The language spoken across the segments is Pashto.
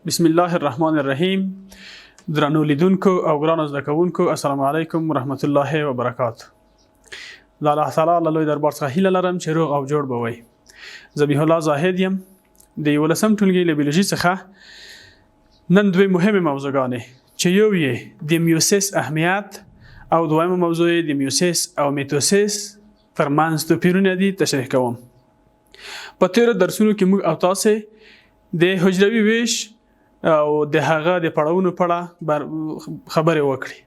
بسم الله الرحمن الرحیم. درنو لیدونکو او ګرانو زده کوونکو السلام علیکم ورحمت الله وبرکاته. د الله تعالی له لوی دربار څخه هیله لرم چې روغ او جوړ به وئ. ذبیح الله زاهد یم د 11 ټولګي له بیولوژي څخه. نن دوی مهمه موضوعګانې چې یو یې د میوسیس اهمیت او دویمه موضوع د میوسیس او میتوسیس ترمنځ توپیرونه دي تشریح کوم. په تیرو درسونو کې موږ او تاسو د حجروي ویش او د هغه د پړاوونو په اړه خبرې وکړې.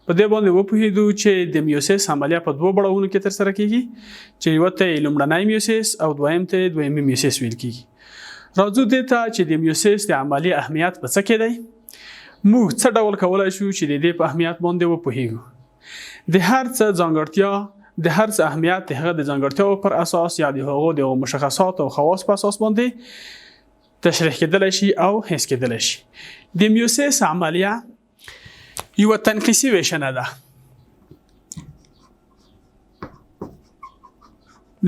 په دې باندې وپوهېدو چې د میوسیس عملیه په دوه پړاوونو کې ترسره کیږي چې یو ته لومړنی میوسیس او دویم ته دویمه میوسیس ویل کیږي. راځو دې ته چې د میوسیس د عملیې اهمیت په څه کې دی. موږ څه ډول کولی شو چې د دې په اهمیت باندې وپوهېږو. د هر څه ځانګړتیا د هر څه اهمیت د هغه د ځانګړتیاو پر اساس یا د هغو د مشخصات او خواص په اساس باندې تشریح کېدلی شي او حس کېدلی شي. د میوسیس عملیه یوه تنقیسي ویشنه ده.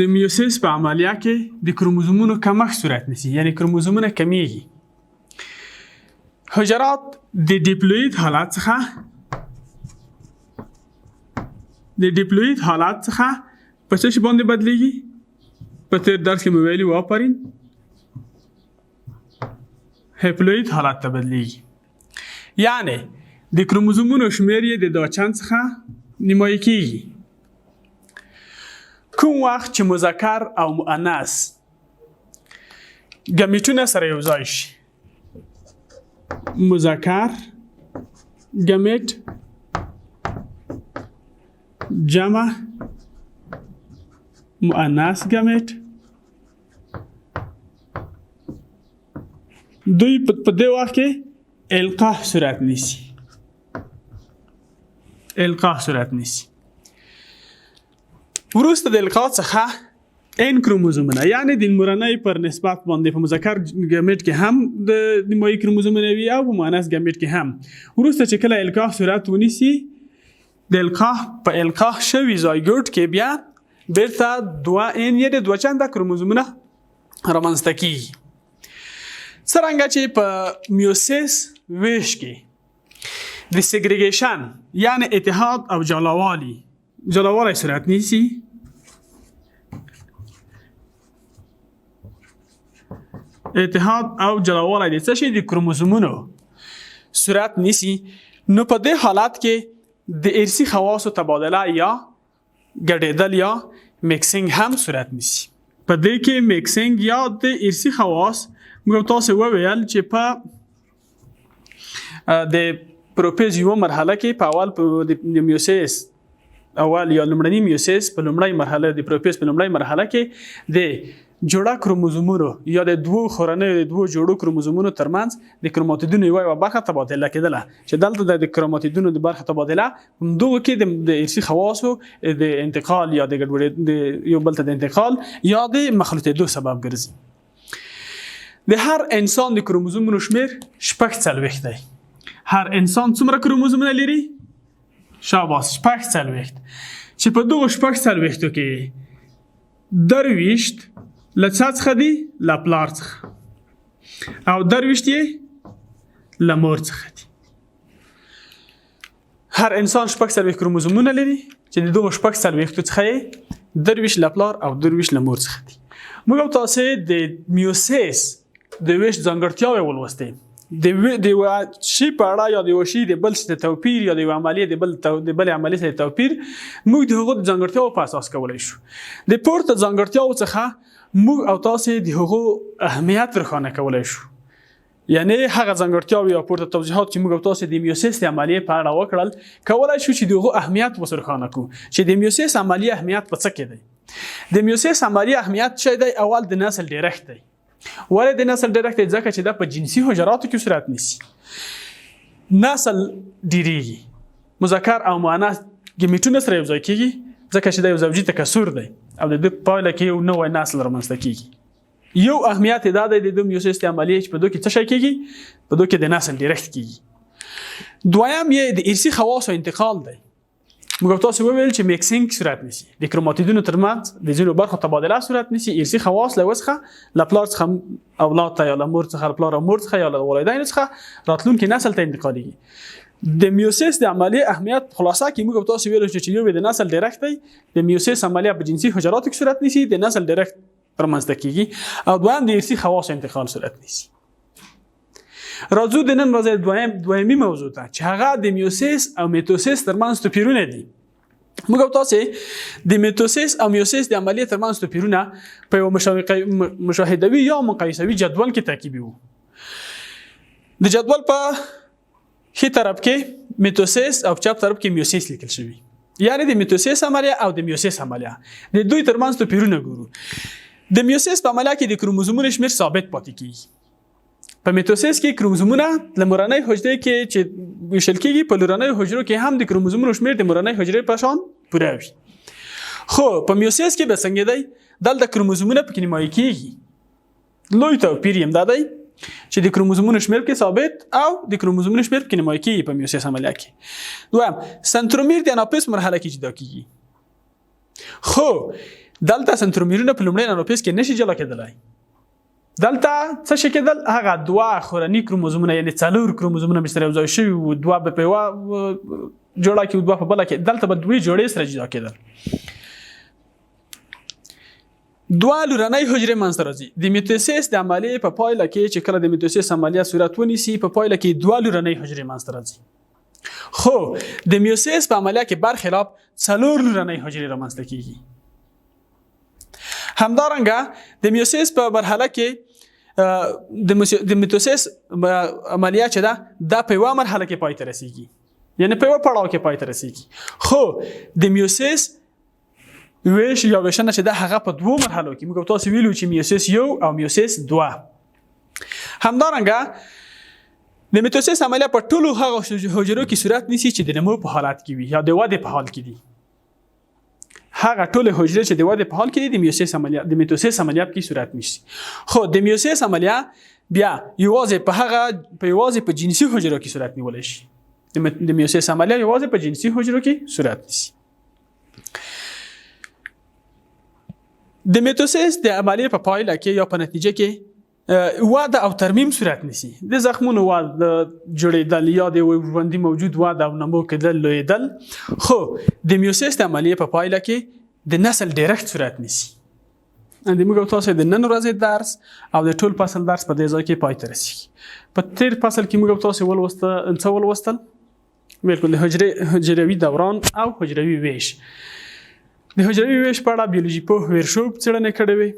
د میوسیس په عملیه کې د کروموزومونو کمښت صورت نیسي، یعنی کروموزومونه کمیږي. حجرات د ډیپلوید حالت څخه په څه شي باندې بدلیږي؟ په تیر درس کې مو ویلي و آفرین هپلوید حالت ته بدلیږي. یعنی د کروموزومونو شمیر یې د دا چند څخه نیمایي کیږي. کوم وخت چې مذکر او مؤنث ګمیټونه سره یو ځای شي، مذکر ګمیټ جمع مؤنث ګمیټ، دوی په دې وخت کې القاح صورت نیسي. وروسته د القاح څخه ان کروموزومونه، یعنی د مورنۍ پر نسبت باندې په مذکر ګمیټ کې هم د نیمایي کروموزومونه وي او په مؤنث ګمیټ کې هم. وروسته چې کله القاح صورت ونیسي، د القاح په القاح شوي زایګوټ کې بیا بیرته دوه یعنې دوه چنده کروموزومونه رامنځته کیږي. څرنګه چې په میوسیس ویش کې د سیګریګیشن یعنی اتحاد او جلاوالی صورت نیسي، اتحاد او جلاوالی د څه شي د کروموزومونو صورت نیسي، نو په دې حالت کې د ارثي خواصو تبادله یا ګډېدل یا میکسینګ هم صورت نیسي. په دې کې میکسینګ یا د ارثي خواص موږ تاسو وویل چې په د پروپیز یو مرحله کې په اول د میوسیس اول یا لومړنی میوسیس په لومړی مرحله د پروپیز په لومړی مرحله کې د جوړه کروموزومونو یا د دوه خورنۍ د دوه جوړو کروموزومونو ترمنځ د کروماتیدونو یوه برخه تبادله کېدله، چې دلته د کروماتیدونو د برخه تبادله همدغه کې د ارثي خواصو د انتقال یا د ګډوډۍ یو بل ته د انتقال یا د مخلوطېدو سبب ګرځي. د هر انسان د کروموزومونو شمیر 46 دی. هر انسان څومره کروموزومونه لري؟ شاباس 46. چې په دغه 46 کې 23 له څه څخه دي؟ له پلار څخه، او 23 یې له مور څخه دي. هر انسان 46 کروموزومونه لري چې د دغه 46 څخه یې 23 له پلار او 23 له مور څخه دي. موږ تاسو د میوسیس د ویش ځانګړتیاوې ولوستې. د یو شي په اړه یا د یو شي د بل څه توپیر یا د یو عملیې د بل عملیې سره توپیر موږ د هغو د ځانګړتیاوو په اساس کولی شو. د پورته ځانګړتیاوو څخه موږ او تاسو د هغو اهمیت روښانه کولی شو. یعنی هغه ځانګړتیاوې یا پورته توضیحات چې موږ او تاسو د میوسیس د عملیې په اړه وکړل کولی شو چې د هغو اهمیت روښانه کړو چې د میوسیس عملیې اهمیت په څه کې دی. د میوسیس عملیې اهمیت څه دی؟ اول د نسل ډیرښت دی. ولې د نسل ډیرښت دی؟ ځکه چې دا په جنسي حجراتو کې صورت نیسي. نسل ډیریږي، مذکر او مؤنث ګمیټونه سره یو ځای کیږي ځکه چې دا یو زوجي تکثر دی او د دې پایله کې یو نوی نسل رامنځته کیږي. یو اهمیت دا دی د میوسیس د عملیې چې په دوی کې څه شی کیږي؟ په دوی کې د نسل ډیرښت کیږي. دویم یې د ارثي خواصو انتقال دی. موږ تاسو وویل چې میکسینګ صورت نیسي د کروماتیدونو ترمنځ د ځینو برخو تبادله صورت نیسي ارثي خواص له وسخه له پلار څخه اولاد ته یا له مور څخه پلار او مور څخه یا له والدینو څخه راتلونکي نسل ته انتقالېږي د میوسیس د عملیې اهمیت خلاصه کې موږ تاسو ویل چې یو د نسل ډایرکټ دی د میوسیس عملیه په جنسي حجراتو کې صورت نیسي د نسل ډایرکټ پرمنځته کیږي او دویم د ارثي خواص انتقال صورت نیسي راځو د نن ورځې دویمي موضوع ته چې هغه د میوسیس او میتوسیس ترمنځ توپیرونه دي موږ تاسو د میتوسیس او میوسیس د عملیې ترمنځ توپیرونه په یو مشاهدوي یا مقایسوي جدول کې تعقیبي وو د جدول په ښي طرف کې میتوسیس او چپ طرف کې میوسیس لیکل شوی یعنی د میتوسیس عملیه او د میوسیس عملیه د دوی ترمنځ توپیرونه ګورو د میوسیس په عملیه کې د کروموزومونو شمیر ثابت پاتې کیږي په میتوسیس کې کروموزومونه د مورنۍ حجرې کې چې ویشل کېږي په لورنۍ حجرو کې هم د کروموزومونو شمیر د مورنۍ حجرې په شان پوره وي خو په میوسیس کې به څنګه دی دلته کروموزومونه پکې نیمایي کېږي لوی توپیر یې دا دی چې د کروموزومونو شمیر کې ثابت او د کروموزومونو شمیر پکې نیمایي کېږي په میوسیس عملیه کې دویم سنترومیر د اناپوس مرحله کې جدا کېږي خو دلته سنترومیرونه په لومړي اناپوس کې نشي جلا کېدلی دلته څه شي کېدل هغه دوه خورني کروموزومونه یعنی 4 کروموزومونه به سره یوځای شوي وو دوه به په یوه جوړه کې دوه په بله کې دلته به دوې جوړې سره جدا کېدل دوه لورنۍ حجرې منځته راځي د میتوسیس د عملیې په پایله کې چې کله د میتوسیس عملیه صورت ونیسي په پایله کې دوه لورنۍ حجرې منځته راځي خو د میوسیس په عملیه کې برخلاف 4 لورنۍ حجرې رامنځته کېږي همدارنګه د میوسیس په مرحله کې د میتوسیس عملیه چې ده په یوه مرحله کې پای ته رسیږي یعنی په یوه پړاو کې پای ته رسیږي خو د میوسیس ویش یا ویشنه چې ده هغه په 2 مرحلو کې موږ تاسو ویلو چې میوسیس 1 او میوسیس 2 همدارنګه د میتوسیس عملیه په ټولو هغه حجرو کې صورت نیسي چې د نمو په حالت کې وي یا د ودې په حال کې دي هغه ټول حجرې چې د ودې په حال کې دي د میوسیس عملیه د میتوسیس عملیه کې صورت نیسي خو د میوسیس عملیه بیا یوازې په جنسي حجرو کې صورت نیولی شي د میوسیس عملیه یوازې په جنسي حجرو کې صورت نیسي د میتوسیس د عملیې په پایله کې یا په نتیجه کې واده او ترمیم صورت نیسي د زخمونو واده جوړېدل یا د ژوندي موجود واده او نمو کېدل لویېدل خو د میوسیس د عملیې په پایله کې د نسل ډایرکټ صورت نیسي د موږ تاسو د نن ورځې درس او د ټول فصل درس په دې ځای کې پای ته رسیږي په تیر فصل کې موږ تاسو ولوستل بالکل د حجروي دوران او حجروي ویش د حجروي ویش په اړه بیولوژي پوه ویرشوب څېړنې کړې وې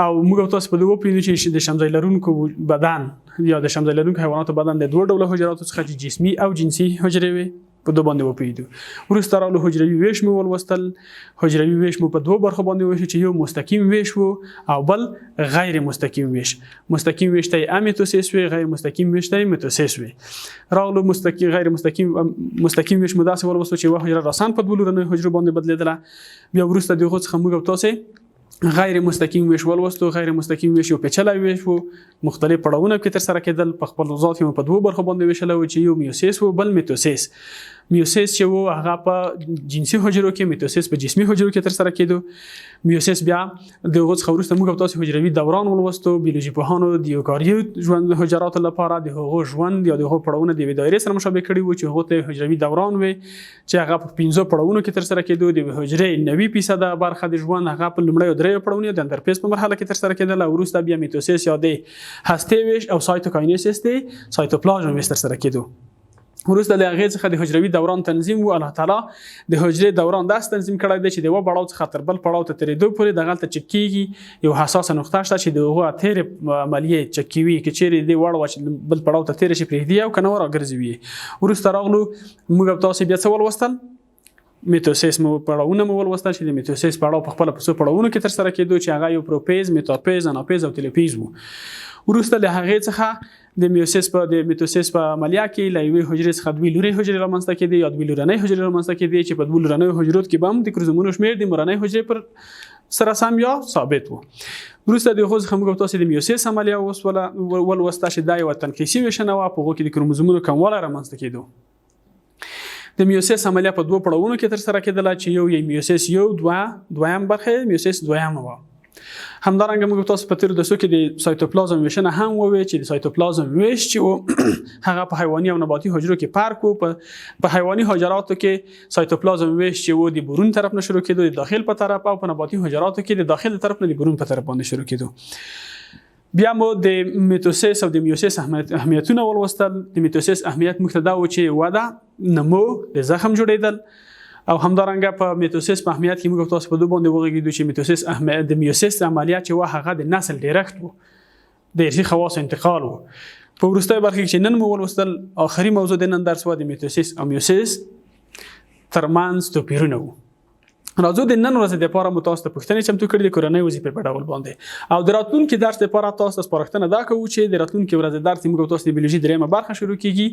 او موږ تاسو په دغه پیلو چې د شمزۍ لرونکو بدن یا د شمزۍ لرونکو حیواناتو بدن د 2 ډوله حجراتو څخه چې جسمي او جنسي حجرې وي په دوه باندې وپوهېدو وروسته راغلو حجروي ویش مو ولوستل حجروي ویش مو په 2 برخو باندې وویشو چې یو مستقیم ویش وو او بل غیر مستقیم ویش مستقیم ویش ته امیتوسیس وي غیر مستقیم ویش ته میتوسیس وي راغلو غیر مستقیم ویش مو داسې ولوستو چې یوه حجره راسن په 2 لورنیو حجرو باندې بدلېدله بیا وروسته د هغو څخه موږ تاسو غیر مستقیم ویش ولوستو غیر مستقیم ویش یو پیچلی ویش وو مختلف پړاوونه کې ترسره کېدل په خپل ذات یې په 2 برخو باندې ویشلی وو چې یو میوسیس وو بل میتوسیس میوسیس چې وو هغه په جنسي حجرو کې میتوسیس په جسمي حجرو کې ترسره کېدو میوسیس بیا د هغو څخه وروسته موږ تاسو حجروي دوران ولوستو بیولوژي پوهانو د یوکاریوت ژوند حجراتو لپاره د هغو ژوند یا د هغو پړاوونه د یوې دایرې سره مشابه کړي وو چې هغو ته حجروي دوران وي چې هغه په 15 پړاوونو کې ترسره کېدو د حجرې 90% برخه د ژوند هغه په لومړیو 3 پړاوونو د اندرپیس په مرحله کې ترسره کېدل او وروسته بیا میتوسیس یا د هستې ویش او سایتوکاینیسیس د سایتوپلازم ویش ترسره کېدو وروسته له هغې څخه د حجروي دوران تنظیم و الله تعالی د حجرې دوران داسې تنظیم کړی دی چې د یوه پړاو څخه تر بل پړاو ته تېرېدو پورې دغلته چک کېږي یو حساسه نقطه شته چې د هغو تېرې عملیې چک کوي که چیرې دې وړ وه چې بل پړاو ته تېره شي پرېږدي او که نه راګرځوي یې وروسته راغلو موږ تاسې بیا څه ولوستل میتوسیس مو پړاوونه مو ولوستل چې د میتوسیس پړاو په خپله په څو پړاوونو کې ترسره کېدو چې هغه یو پروپیز میتاپیز اناپیز او تیلوپیز وو وروسته له هغې څخه د میتوسیس په عملیه کې له یوې حجرې څخه 2 لورې حجرې رامنځته کېدې یا 2 لورنۍ حجرې رامنځته کېدې چې په 2 لورنیو حجرو کې به هم د کروموزومونو شمېر د مورنۍ حجرې پر سره سم یا ثابت و وروسته د هغو څخه موږ تاسو د میوسیس عملیه ولوسته چې دا یوه تنقیسي ویشنه وه په هغو کې د کروموزومونو کموالی رامنځته کېدو د میوسیس عملیه په دوه پړاوونو کې ترسره کېدله چې یو یې میوسیس دویم برخه میوسیس دویم و. همدارنګه موږ تاسو په تیر درسو کې د سایتوپلازم ویشنه هم وویل چې د سایتوپلازم ویش چې هغه په حیواني او نباتي حجرو کې فرق وو. په حیواني حجراتو کې سایتوپلازم ویش چې و د برون طرف نه شروع کېدو د داخل په طرف، او په نباتي حجراتو کې د داخل طرف نه د برون په طرف باندې شروع کېدو. بیا مو د میتوسیس او د میوسیس اهمیتونه ولوستل. د میتوسیس اهمیت موږ ته دا و چې وده، نمو، د زخم جوړېدل، او همدارنګه په میتوسیس په اهمیت کې موږ تاسو په دوه باندې وغږیدو چې میتوسیس اهمیت د میوسیس عملیات چې هغه د نسل ډایرکټ وو، د ارثي خواص انتقال وو. په وروستۍ برخه کې چې نن مو ولوستل آخري موضوع د نن درس و د میتوسیس او میوسیس ترمنځ توپیرونه وو. راځو د نن ورځې لپاره مو تاسو ته پوښتنې چمتو کړې د کورنۍ وظیفې په ډول باندې، او د راتلونکي درس لپاره تاسو ته سپارښتنه دا کوو چې د راتلونکي ورځې درس موږ تاسو د بیولوژي دریمه برخه شروع کیږي.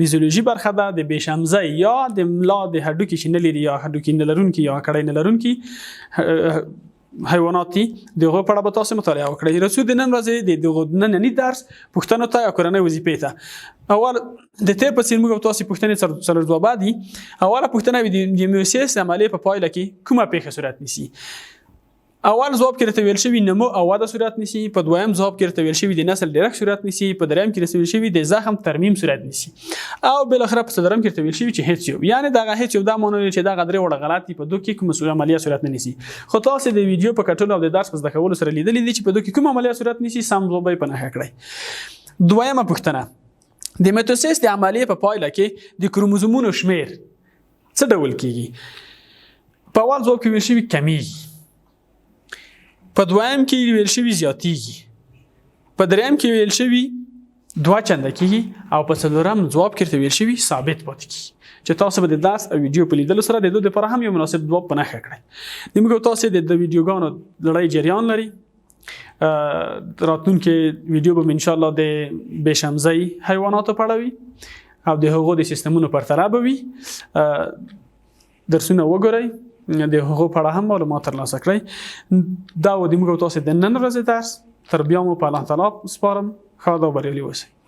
د زولوژي برخه ده د بېشمزۍ یا د ملا د هډوکي چې نه لري یا هډوکي نه لرونکي یا کړۍ نه لرونکي حیوانات دي، دغه په اړه به تاسو مطالعه وکړئ. راځو د نن ورځې د دغه ننني درس پوښتنو ته یا کورنۍ وظیفې ته. اول د تیر په څیر موږ تاسو پوښتنې سره ځواب دي. اوله پوښتنه د میوسیس عملیې په پایله کې کومه پیښه صورت نیسي؟ اول ځواب کې راته ویل شوی نمو او وده صورت نیسي، په دویم ځواب کې راته ویل شوی د نسل ډایرکټ صورت نیسي، په دریم کې راته ویل شوی د زخم ترمیم صورت نیسي، او بل اخر په څلورم کې راته ویل شوی چې هیڅ یو، یعنی دغه هیڅ یو دا معنی چې دغه درې وړه غلط دي، په دوه کې کوم عملیه صورت نه نیسي. خو تاسو د ویډیو په کتلو او د درس په زده کولو سره لیدلې دي چې په دوه کې کوم عملیه صورت نیسي. سم ځواب یې په نښه کړئ. دویمه پوښتنه، د میتوسیس د عملیې په پایله کې د کروموزومونو شمیر څه ډول کیږي؟ په اول ځواب کې ویل شوی کمیږي، په دویم کې ویل شوی زیاتیږي، په دریم کې ویل شوی دوه چنده کیږي، او په څلورم ځواب کې ویل شوی ثابت پاتې کیږي. چې تاسو به د درس او ویډیو په لیدلو سره د دوه لپاره هم یو مناسب ځواب په نښه کړئ. د موږ تاسو د ویډیوګانو لړۍ جریان لري. راتلونکي ویډیو به ان شاء الله د بېشمزۍ حیواناتو په اړه وي او د هغو د سیستمونو پرتله به وي. درسونه وګورئ، د هغو په اړه هم معلومات ترلاسه کړئ. دا و د موږ تاسو د نن ورځې درس. تر بیا مو په الله تعالی سپارم. ښه او بریالي اوسئ.